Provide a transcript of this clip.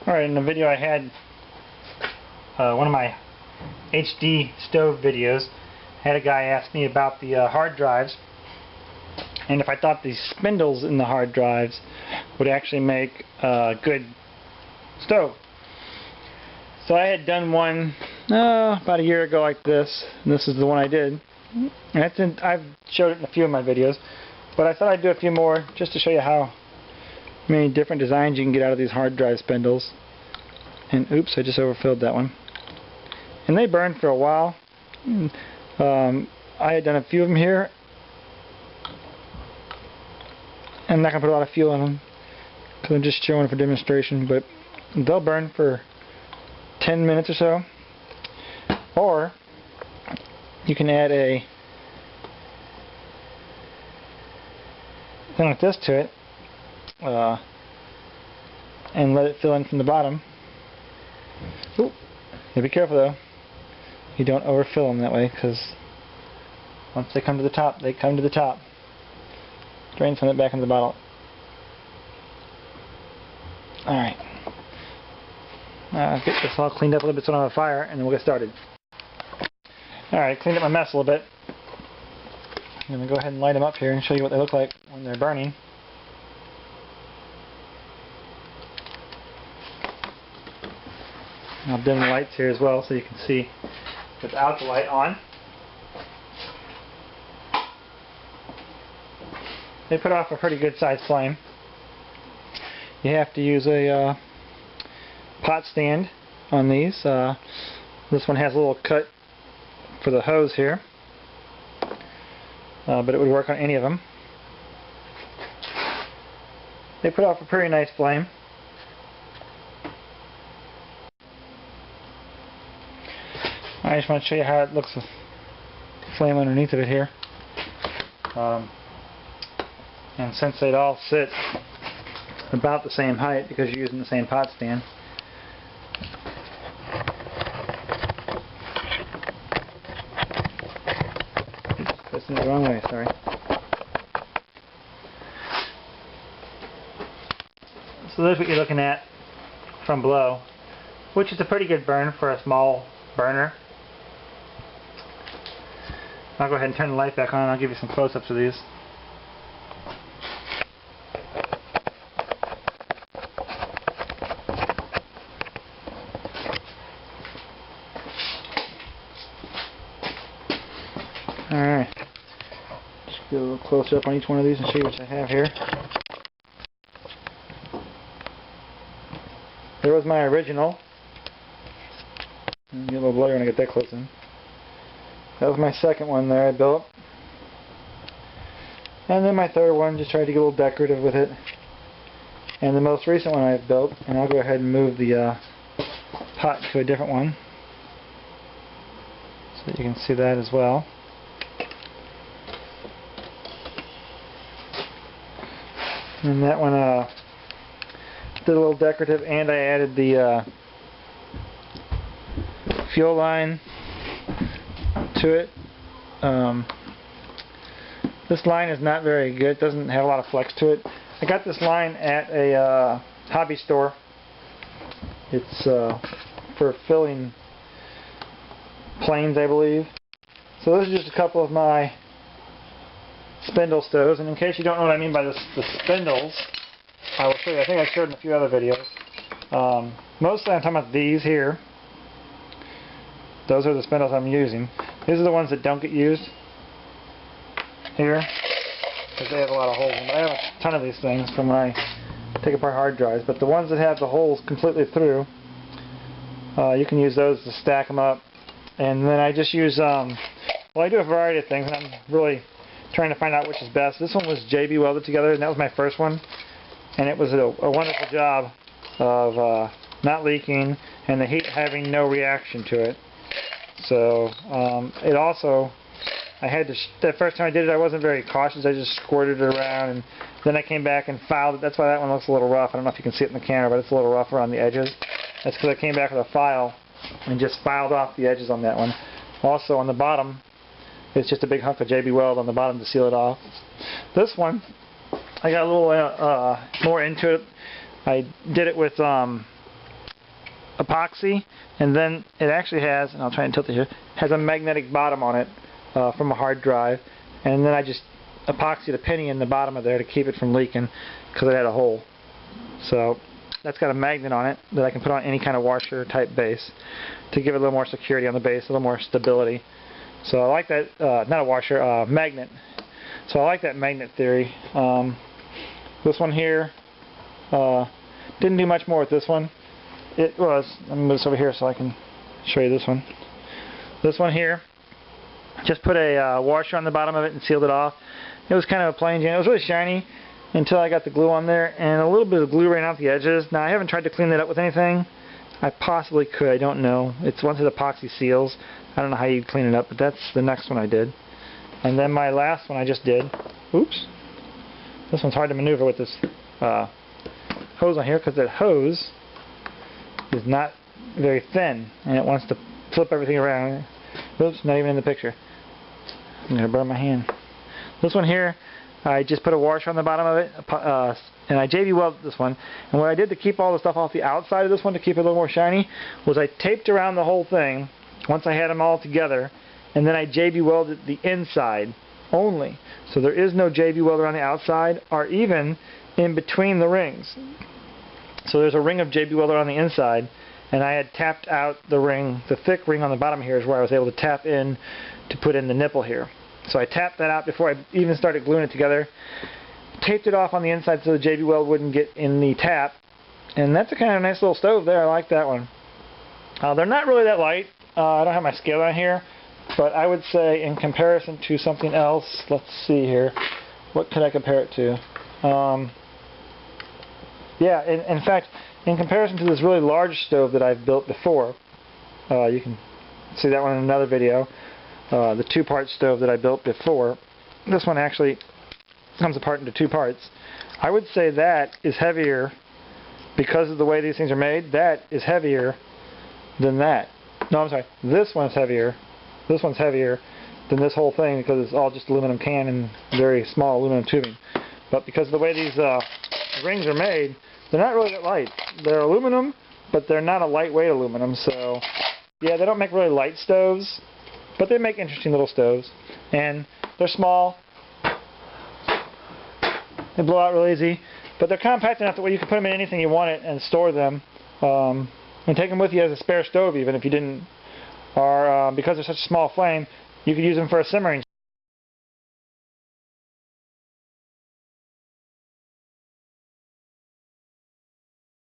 Alright, in the video I had one of my HD stove videos, I had a guy ask me about the hard drives and if I thought the spindles in the hard drives would actually make a good stove. So I had done one about a year ago like this, and this is the one I did. And I've showed it in a few of my videos, but I thought I'd do a few more just to show you how many different designs you can get out of these hard drive spindles. And oops, I just overfilled that one. And they burn for a while. I had done a few of them here. I'm not going to put a lot of fuel in them because I'm just showing for demonstration, but they'll burn for 10 minutes or so. Or you can add a thing like this to it and let it fill in from the bottom. Ooh, yeah, be careful though. You don't overfill them that way, because once they come to the top, they come to the top. Drain some of it back into the bottle. Alright. Get this all cleaned up a little bit so I don't have a fire, and then we'll get started. Alright, cleaned up my mess a little bit. I'm going to go ahead and light them up here and show you what they look like when they're burning. I'll dim the lights here as well so you can see without the light on. They put off a pretty good sized flame. You have to use a pot stand on these. This one has a little cut for the hose here, but it would work on any of them. They put off a pretty nice flame. I just want to show you how it looks with the flame underneath of it here. And since they'd all sit about the same height because you're using the same pot stand, oops, the wrong way, sorry. So there's what you're looking at from below, which is a pretty good burn for a small burner. I'll go ahead and turn the light back on and I'll give you some close-ups of these. Alright, just get a little closer up on each one of these and show you what I have here. There was my original. Get a little blurry when I get that close in. That was my second one there I built. And then my third one, just tried to get a little decorative with it. And the most recent one I've built, and I'll go ahead and move the pot to a different one so that you can see that as well. And that one did a little decorative, and I added the fuel line to it. This line is not very good. It doesn't have a lot of flex to it. I got this line at a hobby store. It's for filling planes, I believe. So this is just a couple of my spindle stoves, and in case you don't know what I mean by the spindles, I will show you. I think I showed in a few other videos. Mostly I'm talking about these here. Those are the spindles I'm using. These are the ones that don't get used here because they have a lot of holes in them. I have a ton of these things from when I take apart hard drives, but the ones that have the holes completely through, you can use those to stack them up. And then I just use, well, I do a variety of things, and I'm really trying to find out which is best. This one was JB welded together, and that was my first one, and it was a wonderful job of not leaking and the heat having no reaction to it. So it also, I had to, the first time I did it I wasn't very cautious. I just squirted it around, and then I came back and filed it. That's why that one looks a little rough. I don't know if you can see it in the camera, but it's a little rough around the edges. That's because I came back with a file and just filed off the edges on that one. Also on the bottom, it's just a big hunk of JB Weld on the bottom to seal it off. This one, I got a little more into it. I did it with epoxy, and then it actually has, and I'll try and tilt it here, has a magnetic bottom on it from a hard drive, and then I just epoxied a penny in the bottom of there to keep it from leaking because it had a hole. So that's got a magnet on it that I can put on any kind of washer type base to give it a little more security on the base, a little more stability. So I like that, not a washer, magnet. So I like that magnet theory. This one here, didn't do much more with this one. It was, let me move this over here so I can show you this one. This one here, just put a washer on the bottom of it and sealed it off. It was kind of a plain Jane. It was really shiny until I got the glue on there, and a little bit of glue ran off the edges. Now I haven't tried to clean that up with anything. I possibly could, I don't know. It's once it epoxy seals. I don't know how you'd clean it up, but that's the next one I did. And then my last one I just did. Oops. This one's hard to maneuver with this hose on here because that hose is not very thin and it wants to flip everything around. Oops, not even in the picture. I'm going to burn my hand. This one here, I just put a washer on the bottom of it, and I JB welded this one. And what I did to keep all the stuff off the outside of this one to keep it a little more shiny was I taped around the whole thing once I had them all together, and then I JB welded the inside only. So there is no JB weld around the outside or even in between the rings. So there's a ring of JB weld on the inside, and I had tapped out the ring. The thick ring on the bottom here is where I was able to tap in to put in the nipple here. So I tapped that out before I even started gluing it together. Taped it off on the inside so the JB weld wouldn't get in the tap. And that's a kind of nice little stove there. I like that one. They're not really that light. I don't have my scale on here, but I would say in comparison to something else, let's see here. What could I compare it to? Yeah, in fact, in comparison to this really large stove that I've built before, you can see that one in another video. The two-part stove that I built before. This one actually comes apart into two parts. I would say that is heavier because of the way these things are made. That is heavier than that. No, I'm sorry. This one's heavier. This one's heavier than this whole thing because it's all just aluminum can and very small aluminum tubing. But because of the way these rings are made, they're not really that light. They're aluminum, but they're not a lightweight aluminum. So, yeah, they don't make really light stoves. But they make interesting little stoves, and they're small. They blow out real easy, but they're compact enough that way you can put them in anything you want it and store them, and take them with you as a spare stove even if you didn't. Or because they're such a small flame, you could use them for a simmering